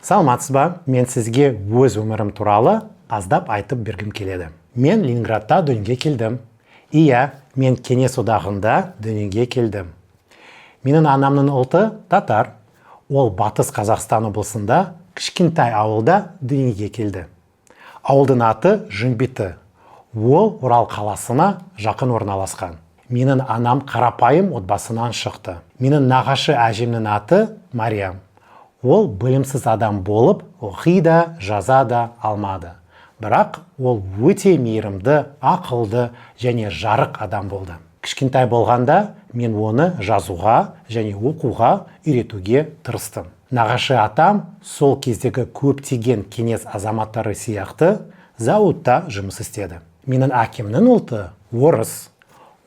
Саламатсыз ба? Мен сізге өз өмірім туралы аздап айтып бергім келеді. Мен Ленинградта дүниеге келдім. Иә, мен Кеңес одағында дүниеге келдім. Менің анамның ұлты татар. Ол Батыс Қазақстан облысында кішкентай ауылда дүниеге келді. Ауылдың аты Жымбиты. Ол Орал қаласына жақын орналасқан. Менің анам қарапайым отбасынан шықты. Менің нағашы әжемнің аты Мариям. Ол білімсіз адам болып, оқи да, жаза да алмады. Бірақ ол өте мейірімді, ақылды және жарық адам болды. Кішкентай болғанда мен оны жазуға және оқуға үйретуге тырыстым. Нағашы атам сол кездегі көптеген кеңес азаматтары сияқты зауытта жұмыс істеді. Менің әкемнің ұлты орыс.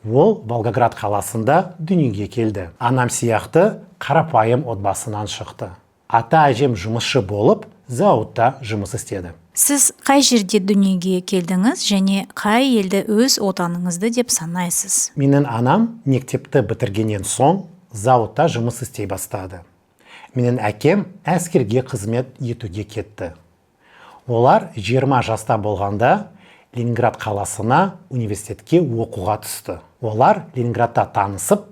Ол Волгоград қаласында дүниеге келді. Анам сияқты қарапайым отбасынан шықты. Ата-әжем жұмысшы болып, зауытта жұмыс істеді. Сіз қай жерде дүниеге келдіңіз және қай елді өз отаныңызды деп санайсыз? Менің анам мектепті бітіргеннен соң зауытта жұмыс істей бастады. Менің әкем әскерге қызмет етуге кетті. Олар 20 жаста болғанда Ленинград қаласына университетке оқуға түсті. Олар Ленинградта танысып,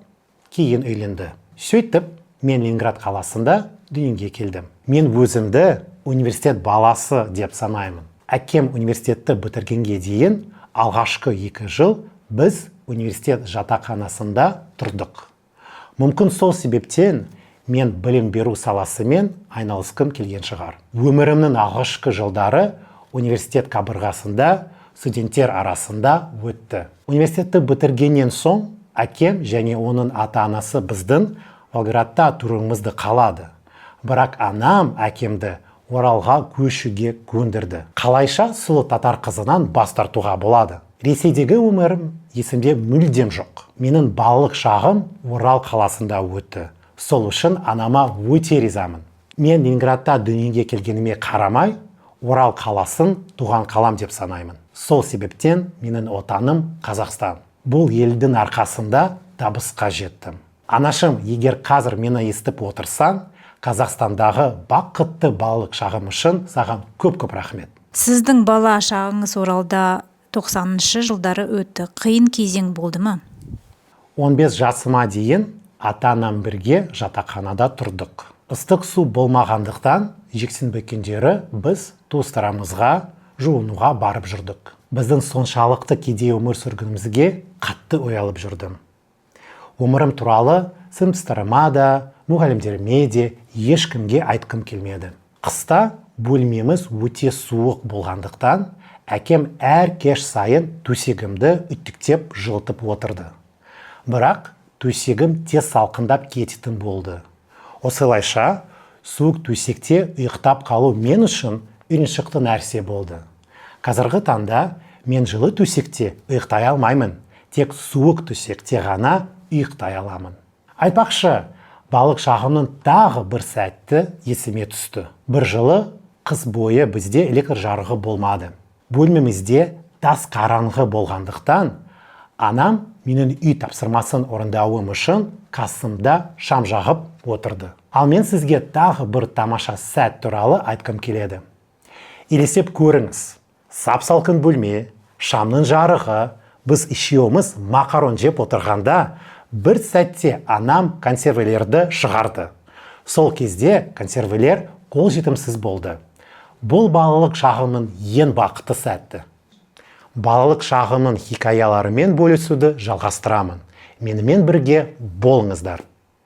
кейін үйленді. Сөйтіп, мен Ленинград қаласында дүниеге келдім. Мен өзімді университет баласы деп санаймын. Әкем университетті бітіргенге дейін алғашқы 2 жыл біз университет жатақханасында тұрдық. Мүмкін сол себептен мен білім беру саласымен айналысқым келген шығар. Өмірімнің алғашқы жылдары университет қабырғасында студенттер арасында өтті. Университетті бітіргеннен соң әкем және оның ата-анасы біздің Волгоградта тұруымызды қалады. Бірақ анам әкемді Оралға көшуге көндірді. Қалайша сұлу татар қызынан бас тартуға болады. Ресейдегі өмірім есімде мүлдем жоқ. Менің балалық шағым Орал қаласында өтті. Сол үшін анама өте ризамын. Мен Ленинградта дүниеге келгеніме қарамай, Орал қаласын туған қалам деп санаймын. Сол себептен менің отаным Қазақстан. Бұл елдің арқасында табысқа жеттім. Анашым, егер қазір мені естіп отырсаң, Қазақстандағы бақытты балалық шағым үшін саған көп-көп рахмет. Сіздің бала шағыңыз Оралда 90-шы жылдары өтті. Қиын кезең болды ма? 15 жасыма дейін ата-анам бірге жатақханада тұрдық. Ыстық су болмағандықтан жексенбі күндері біз туыстарымызға жуынуға барып жүрдік. Біздің соншалықты кедей өмір сүргенімізге қатты оялып жүрдім. Өмірім туралы сыныптастарыма да, мұғалімдеріме де ешкімге айтқым келмеді. Қыста бөлмеміз өте суық болғандықтан, әкем әр кеш сайын төсегімді үттіктеп жылытып отырды. Бірақ төсегім тез салқындап кететін болды. Осылайша суық төсекте ұйықтап қалу мен үшін үйреншікті нәрсе болды. Қазіргі таңда мен жылы төсекте ұйықтай алмаймын, тек суық төсекте ғана ұйықтай аламын. Айтпақшы, балық шағымның тағы бір сәтті есіме түсті. Бір жылы қыс бойы бізде электр жарығы болмады. Бөлмемізде тас қараңғы болғандықтан, анам менің үй тапсырмасын орындауым үшін қасымда шам жағып отырды. Ал мен сізге тағы бір тамаша сәт туралы айтқым келеді. Елесеп көріңіз, сап-салқын бөлме, шамның жарығы, біз үшеуміз макарон жеп отырғанда, бір сәтте анам консервілерді шығарды. Сол кезде консервілер қолжетімсіз болды. Бұл балалық шағымның ең бақытты сәтті. Балалық шағымның хикаяларымен бөлісуді жалғастырамын. Менімен бірге болыңыздар.